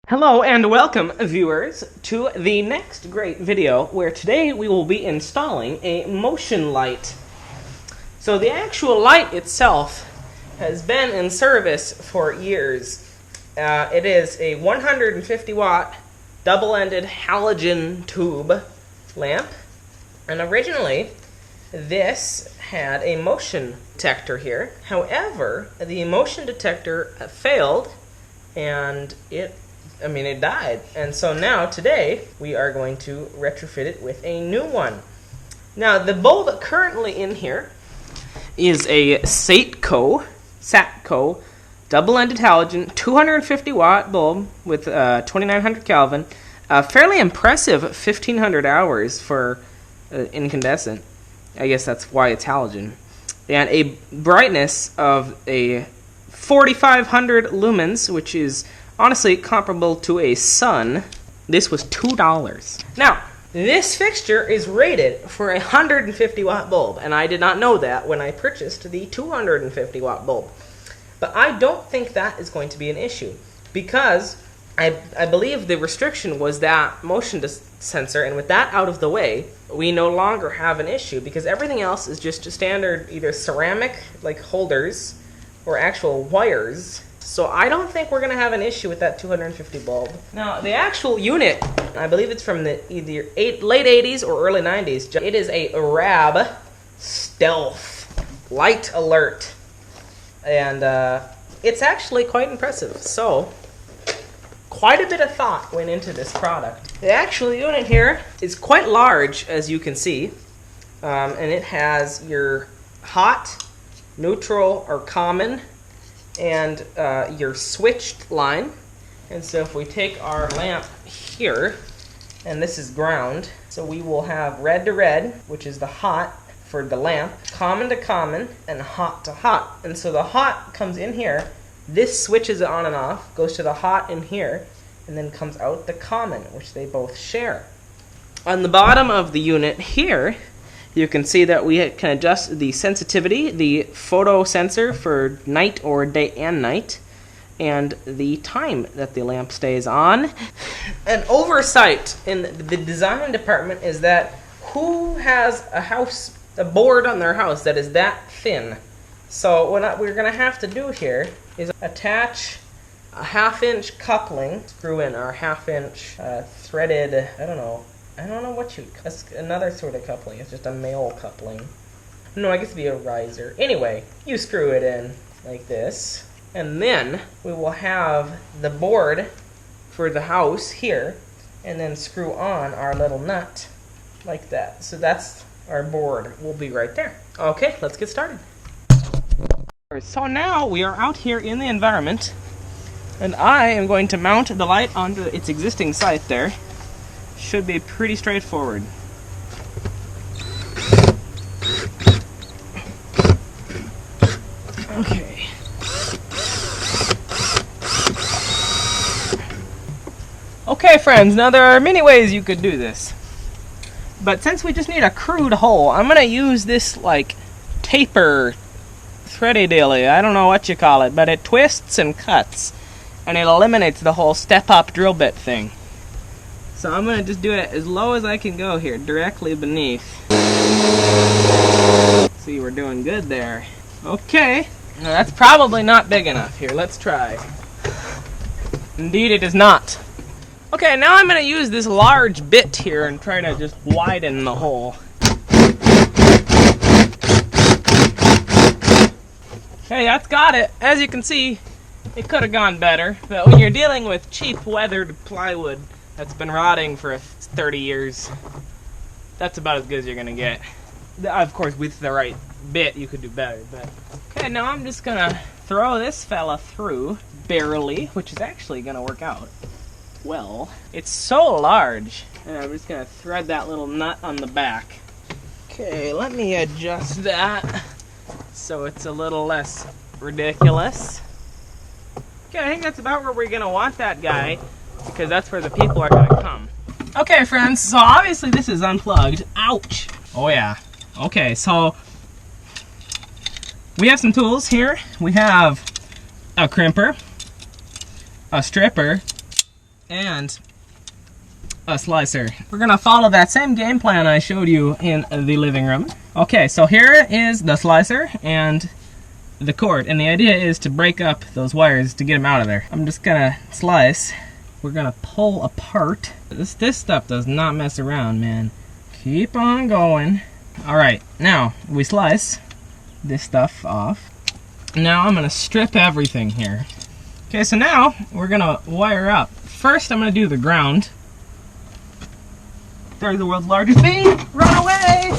Hello and welcome, viewers, to the next great video where today we will be installing a motion light. So the actual light itself has been in service for years. It is a 150 watt double-ended halogen tube lamp, and originally this had a motion detector here. However, the motion detector failed and it died. And so now, today, we are going to retrofit it with a new one. Now, the bulb currently in here is a Satco double-ended halogen 250 watt bulb with 2900 Kelvin. Fairly impressive 1500 hours for incandescent. I guess that's why it's halogen. And a brightness of a 4500 lumens, which is honestly comparable to a sun. This was $2. Now, this fixture is rated for a 150 watt bulb, and I did not know that when I purchased the 250 watt bulb. But I don't think that is going to be an issue, because I believe the restriction was that motion sensor, and with that out of the way, we no longer have an issue, because everything else is just standard either ceramic, like holders, or actual wires. So I don't think we're going to have an issue with that 250 bulb. Now, the actual unit, I believe it's from the either late 80s or early 90s. It is a RAB Stealth Light Alert. And it's actually quite impressive. So, quite a bit of thought went into this product. The actual unit here is quite large, as you can see. And it has your hot, neutral, or common, and your switched line. And so if we take our lamp here, and this is ground, so we will have red to red, which is the hot for the lamp, common to common, and hot to hot. And so the hot comes in here, this switches it on and off, goes to the hot in here, and then comes out the common, which they both share. On the bottom of the unit here, you can see that we can adjust the sensitivity, the photo sensor for night or day and night, and the time that the lamp stays on. An oversight in the design department is that who has a board on their house that is that thin? So what we're going to have to do here is attach a 1/2-inch coupling, screw in our 1/2-inch threaded, I don't know what that's another sort of coupling. It's just a male coupling. No, I guess it'd be a riser. Anyway, you screw it in like this, and then we will have the board for the house here, and then screw on our little nut like that. So that's our board. We'll be right there. Okay, let's get started. So now we are out here in the environment, and I am going to mount the light onto its existing site there. Should be pretty straightforward. Okay. Okay, friends, now there are many ways you could do this. But since we just need a crude hole, I'm going to use this, like, taper thready dilly. I don't know what you call it, but it twists and cuts. And it eliminates the whole step-up drill bit thing. So I'm going to just do it as low as I can go here, directly beneath. See, we're doing good there. Okay. Now that's probably not big enough. Here, let's try. Indeed, it is not. Okay, now I'm going to use this large bit here and try to just widen the hole. Okay, that's got it. As you can see, it could have gone better. But when you're dealing with cheap weathered plywood that's been rotting for 30 years, that's about as good as you're going to get. Of course, with the right bit, you could do better. But okay, now I'm just going to throw this fella through, barely, which is actually going to work out well. It's so large, and I'm just going to thread that little nut on the back. Okay, let me adjust that so it's a little less ridiculous. Okay, I think that's about where we're going to want that guy, because that's where the people are going to come. Okay, friends, so obviously this is unplugged. Ouch! Oh, yeah. Okay, so we have some tools here. We have a crimper, a stripper, and a slicer. We're gonna follow that same game plan I showed you in the living room. Okay, so here is the slicer and the cord, and the idea is to break up those wires to get them out of there. I'm just gonna slice. We're gonna pull apart. This stuff does not mess around, man. Keep on going. All right, now we slice this stuff off. Now I'm gonna strip everything here. Okay, so now we're gonna wire up. First, I'm gonna do the ground. There's the world's largest bee. Run away!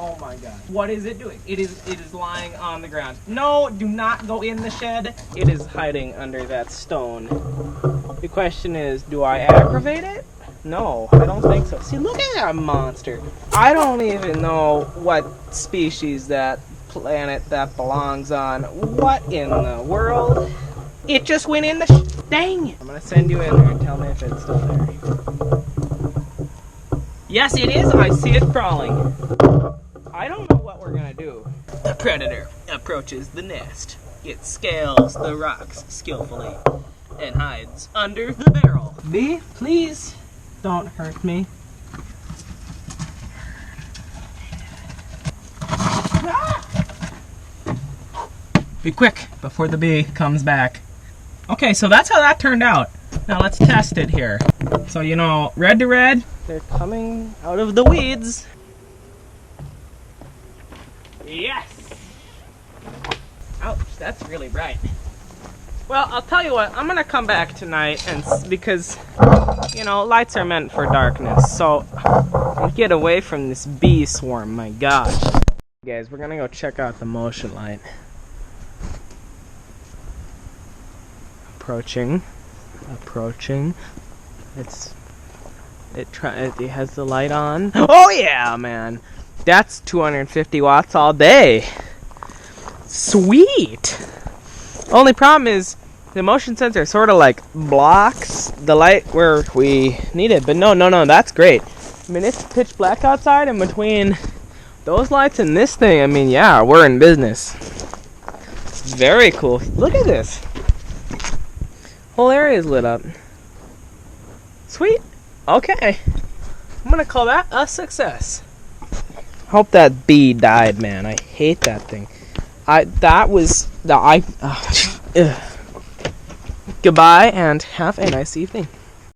Oh my God! What is it doing? It is lying on the ground. No, do not go in the shed. It is hiding under that stone. The question is, do I aggravate it? No, I don't think so. See, look at that monster. I don't even know what species that planet that belongs on. What in the world? It just went in the dang! I'm gonna send you in there and tell me if it's still there. Yes, it is. I see it crawling. I don't know what we're gonna do. The predator approaches the nest. It scales the rocks skillfully and hides under the barrel. Bee, please don't hurt me. Be quick before the bee comes back. Okay, so that's how that turned out. Now let's test it here. So, you know, red to red, they're coming out of the weeds. Yes! Ouch, that's really bright. Well, I'll tell you what, I'm gonna come back tonight and because, you know, lights are meant for darkness, so get away from this bee swarm, my gosh. Guys, we're gonna go check out the motion light. Approaching. It has the light on. Oh yeah, man. That's 250 watts all day. Sweet. Only problem is the motion sensor sort of like blocks the light where we need it. But no, that's great. I mean, it's pitch black outside, and between those lights and this thing, I mean, yeah, we're in business. Very cool. Look at this. Whole area is lit up. Sweet. Okay. I'm gonna call that a success. Hope that bee died, man. I hate that thing. Goodbye and have a nice evening.